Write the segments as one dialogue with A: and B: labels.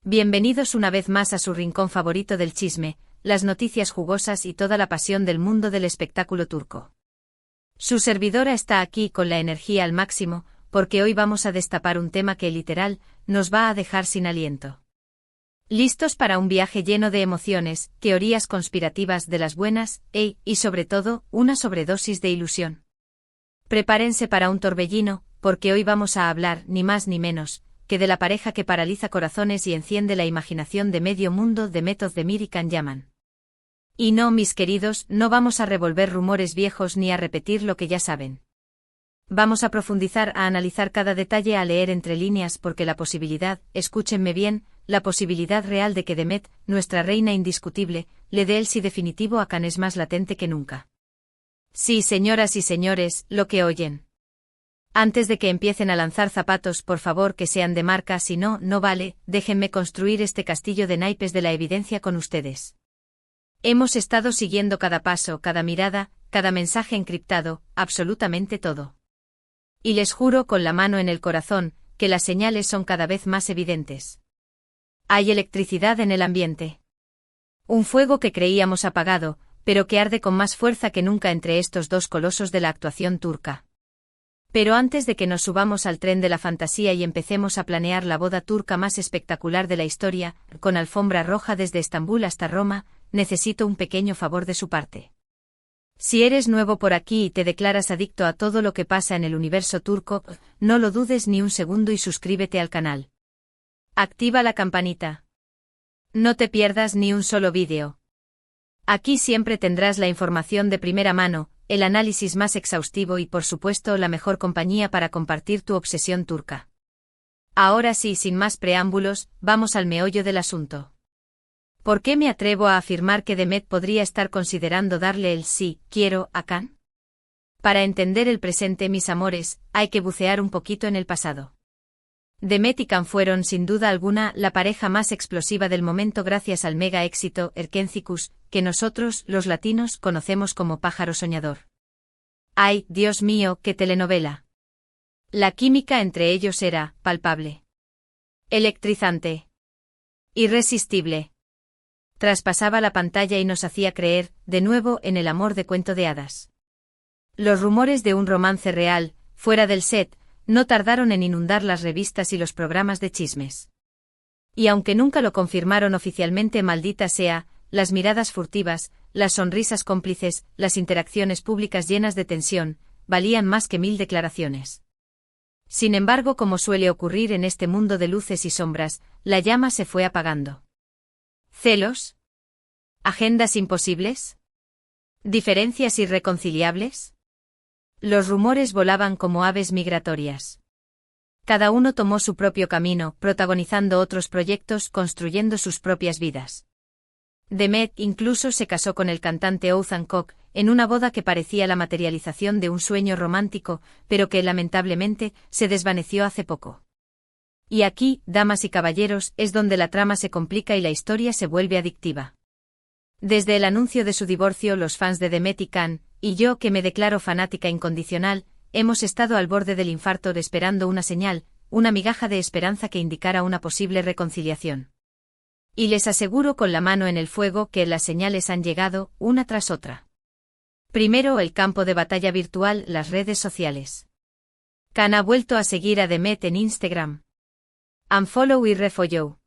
A: Bienvenidos una vez más a su rincón favorito del chisme, las noticias jugosas y toda la pasión del mundo del espectáculo turco. Su servidora está aquí con la energía al máximo, porque hoy vamos a destapar un tema que literal nos va a dejar sin aliento. ¿Listos para un viaje lleno de emociones, teorías conspirativas de las buenas, y sobre todo, una sobredosis de ilusión? Prepárense para un torbellino, porque hoy vamos a hablar, ni más ni menos, que de la pareja que paraliza corazones y enciende la imaginación de medio mundo, de Demet Özdemir y Can Yaman. Y no, mis queridos, no vamos a revolver rumores viejos ni a repetir lo que ya saben. Vamos a profundizar, a analizar cada detalle, a leer entre líneas, porque la posibilidad, escúchenme bien, la posibilidad real de que Demet, nuestra reina indiscutible, le dé el sí definitivo a Can es más latente que nunca. Sí, señoras y señores, lo que oyen. Antes de que empiecen a lanzar zapatos, por favor que sean de marca, si no, no vale, déjenme construir este castillo de naipes de la evidencia con ustedes. Hemos estado siguiendo cada paso, cada mirada, cada mensaje encriptado, absolutamente todo. Y les juro con la mano en el corazón, que las señales son cada vez más evidentes. Hay electricidad en el ambiente. Un fuego que creíamos apagado, pero que arde con más fuerza que nunca entre estos dos colosos de la actuación turca. Pero antes de que nos subamos al tren de la fantasía y empecemos a planear la boda turca más espectacular de la historia, con alfombra roja desde Estambul hasta Roma, necesito un pequeño favor de su parte. Si eres nuevo por aquí y te declaras adicto a todo lo que pasa en el universo turco, no lo dudes ni un segundo y suscríbete al canal. Activa la campanita. No te pierdas ni un solo vídeo. Aquí siempre tendrás la información de primera mano, el análisis más exhaustivo y por supuesto la mejor compañía para compartir tu obsesión turca. Ahora sí, sin más preámbulos, vamos al meollo del asunto. ¿Por qué me atrevo a afirmar que Demet podría estar considerando darle el sí, quiero, a Can? Para entender el presente, mis amores, hay que bucear un poquito en el pasado. Demet y Can fueron, sin duda alguna, la pareja más explosiva del momento gracias al mega éxito Erkénticos, que nosotros, los latinos, conocemos como Pájaro Soñador. ¡Ay, Dios mío, qué telenovela! La química entre ellos era palpable. Electrizante. Irresistible. Traspasaba la pantalla y nos hacía creer, de nuevo, en el amor de cuento de hadas. Los rumores de un romance real, fuera del set, no tardaron en inundar las revistas y los programas de chismes. Y aunque nunca lo confirmaron oficialmente, maldita sea, las miradas furtivas, las sonrisas cómplices, las interacciones públicas llenas de tensión, valían más que 1000 declaraciones. Sin embargo, como suele ocurrir en este mundo de luces y sombras, la llama se fue apagando. ¿Celos? ¿Agendas imposibles? ¿Diferencias irreconciliables? Los rumores volaban como aves migratorias. Cada uno tomó su propio camino, protagonizando otros proyectos, construyendo sus propias vidas. Demet incluso se casó con el cantante Oğuzhan Koç, en una boda que parecía la materialización de un sueño romántico, pero que lamentablemente se desvaneció hace poco. Y aquí, damas y caballeros, es donde la trama se complica y la historia se vuelve adictiva. Desde el anuncio de su divorcio, los fans de Demet y Can, y yo que me declaro fanática incondicional, hemos estado al borde del infarto esperando una señal, una migaja de esperanza que indicara una posible reconciliación. Y les aseguro con la mano en el fuego que las señales han llegado, una tras otra. Primero el campo de batalla virtual, las redes sociales. Can ha vuelto a seguir a Demet en Instagram. Unfollow y refollow.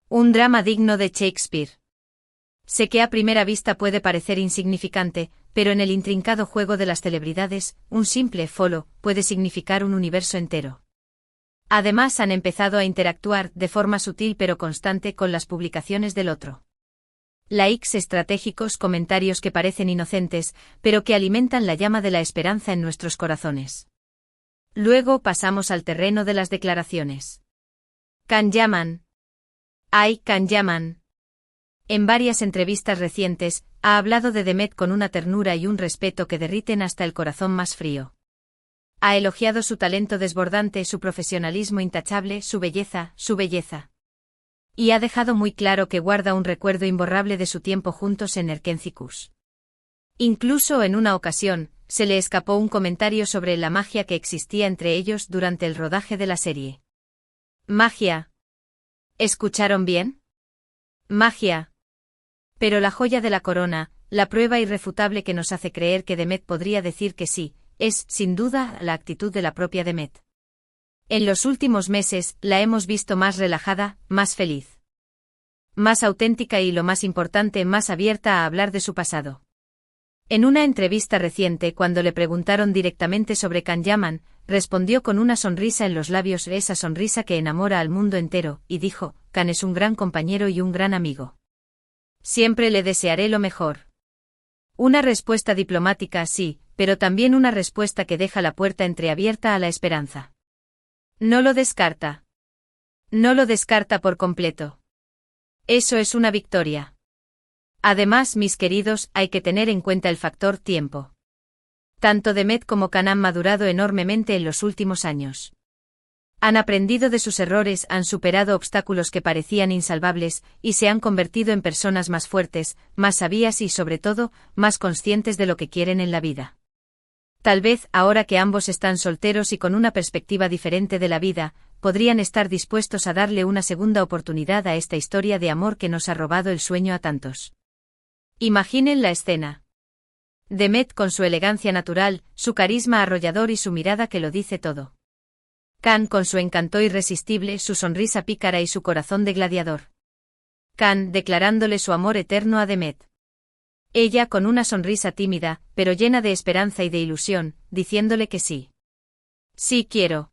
A: Un drama digno de Shakespeare. Sé que a primera vista puede parecer insignificante, pero en el intrincado juego de las celebridades, un simple follow puede significar un universo entero. Además, han empezado a interactuar, de forma sutil pero constante, con las publicaciones del otro. Likes estratégicos, comentarios que parecen inocentes, pero que alimentan la llama de la esperanza en nuestros corazones. Luego pasamos al terreno de las declaraciones. Can Yaman. ¡Ay, Can Yaman! En varias entrevistas recientes, ha hablado de Demet con una ternura y un respeto que derriten hasta el corazón más frío. Ha elogiado su talento desbordante, su profesionalismo intachable, su belleza. Y ha dejado muy claro que guarda un recuerdo imborrable de su tiempo juntos en Erkénticos. Incluso en una ocasión, se le escapó un comentario sobre la magia que existía entre ellos durante el rodaje de la serie. ¿Magia? ¿Escucharon bien? Magia. Pero la joya de la corona, la prueba irrefutable que nos hace creer que Demet podría decir que sí, es, sin duda, la actitud de la propia Demet. En los últimos meses, la hemos visto más relajada, más feliz. Más auténtica y, lo más importante, más abierta a hablar de su pasado. En una entrevista reciente, cuando le preguntaron directamente sobre Can Yaman, respondió con una sonrisa en los labios, esa sonrisa que enamora al mundo entero, y dijo: Can es un gran compañero y un gran amigo. Siempre le desearé lo mejor. Una respuesta diplomática, sí, pero también una respuesta que deja la puerta entreabierta a la esperanza. No lo descarta. No lo descarta por completo. Eso es una victoria. Además, mis queridos, hay que tener en cuenta el factor tiempo. Tanto Demet como Can han madurado enormemente en los últimos años. Han aprendido de sus errores, han superado obstáculos que parecían insalvables, y se han convertido en personas más fuertes, más sabias y, sobre todo, más conscientes de lo que quieren en la vida. Tal vez, ahora que ambos están solteros y con una perspectiva diferente de la vida, podrían estar dispuestos a darle una segunda oportunidad a esta historia de amor que nos ha robado el sueño a tantos. Imaginen la escena. Demet con su elegancia natural, su carisma arrollador y su mirada que lo dice todo. Can con su encanto irresistible, su sonrisa pícara y su corazón de gladiador. Can declarándole su amor eterno a Demet. Ella con una sonrisa tímida, pero llena de esperanza y de ilusión, diciéndole que sí. Sí quiero.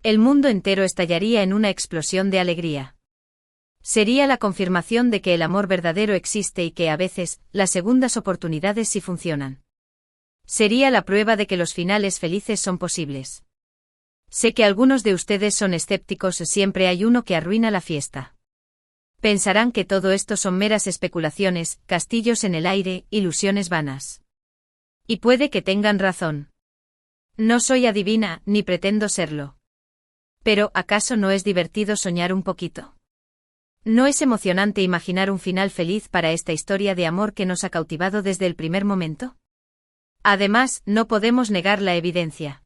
A: El mundo entero estallaría en una explosión de alegría. Sería la confirmación de que el amor verdadero existe y que a veces, las segundas oportunidades sí funcionan. Sería la prueba de que los finales felices son posibles. Sé que algunos de ustedes son escépticos, siempre hay uno que arruina la fiesta. Pensarán que todo esto son meras especulaciones, castillos en el aire, ilusiones vanas. Y puede que tengan razón. No soy adivina, ni pretendo serlo. Pero, ¿acaso no es divertido soñar un poquito? ¿No es emocionante imaginar un final feliz para esta historia de amor que nos ha cautivado desde el primer momento? Además, no podemos negar la evidencia.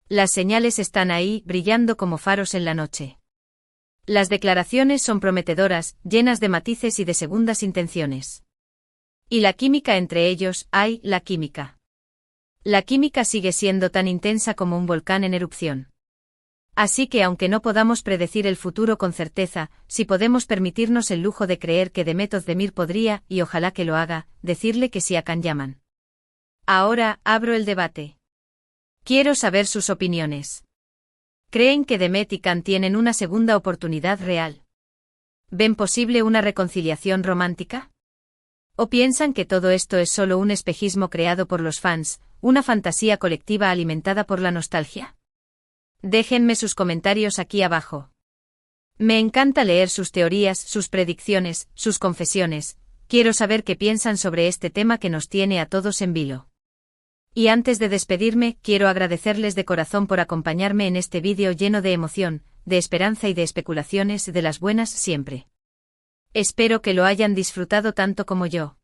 A: Las señales están ahí, brillando como faros en la noche. Las declaraciones son prometedoras, llenas de matices y de segundas intenciones. Y la química entre ellos, ¡ay, la química! La química sigue siendo tan intensa como un volcán en erupción. Así que aunque no podamos predecir el futuro con certeza, sí podemos permitirnos el lujo de creer que Demet Özdemir podría, y ojalá que lo haga, decirle que sí a Can Yaman. Ahora, abro el debate. Quiero saber sus opiniones. ¿Creen que Demet y Can tienen una segunda oportunidad real? ¿Ven posible una reconciliación romántica? ¿O piensan que todo esto es solo un espejismo creado por los fans, una fantasía colectiva alimentada por la nostalgia? Déjenme sus comentarios aquí abajo. Me encanta leer sus teorías, sus predicciones, sus confesiones. Quiero saber qué piensan sobre este tema que nos tiene a todos en vilo. Y antes de despedirme, quiero agradecerles de corazón por acompañarme en este vídeo lleno de emoción, de esperanza y de especulaciones de las buenas siempre. Espero que lo hayan disfrutado tanto como yo.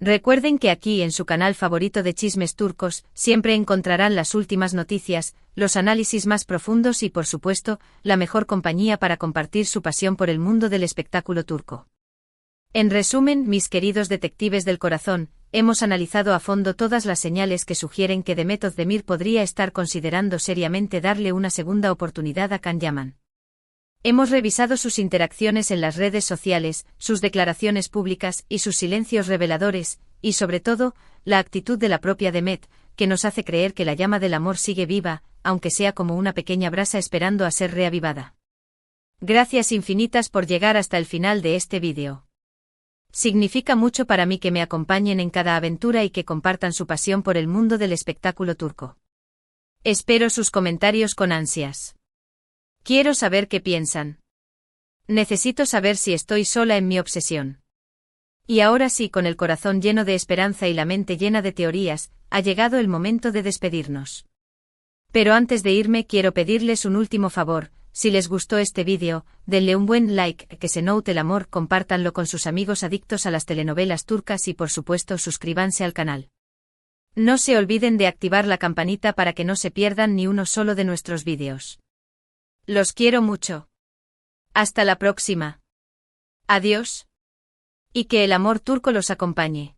A: Recuerden que aquí en su canal favorito de chismes turcos, siempre encontrarán las últimas noticias, los análisis más profundos y por supuesto, la mejor compañía para compartir su pasión por el mundo del espectáculo turco. En resumen, mis queridos detectives del corazón, hemos analizado a fondo todas las señales que sugieren que Demet Özdemir podría estar considerando seriamente darle una segunda oportunidad a Can Yaman. Hemos revisado sus interacciones en las redes sociales, sus declaraciones públicas y sus silencios reveladores, y sobre todo, la actitud de la propia Demet, que nos hace creer que la llama del amor sigue viva, aunque sea como una pequeña brasa esperando a ser reavivada. Gracias infinitas por llegar hasta el final de este vídeo. Significa mucho para mí que me acompañen en cada aventura y que compartan su pasión por el mundo del espectáculo turco. Espero sus comentarios con ansias. Quiero saber qué piensan. Necesito saber si estoy sola en mi obsesión. Y ahora sí, con el corazón lleno de esperanza y la mente llena de teorías, ha llegado el momento de despedirnos. Pero antes de irme quiero pedirles un último favor. Si les gustó este vídeo, denle un buen like, que se note el amor, compártanlo con sus amigos adictos a las telenovelas turcas y por supuesto suscríbanse al canal. No se olviden de activar la campanita para que no se pierdan ni uno solo de nuestros vídeos. Los quiero mucho. Hasta la próxima. Adiós. Y que el amor turco los acompañe.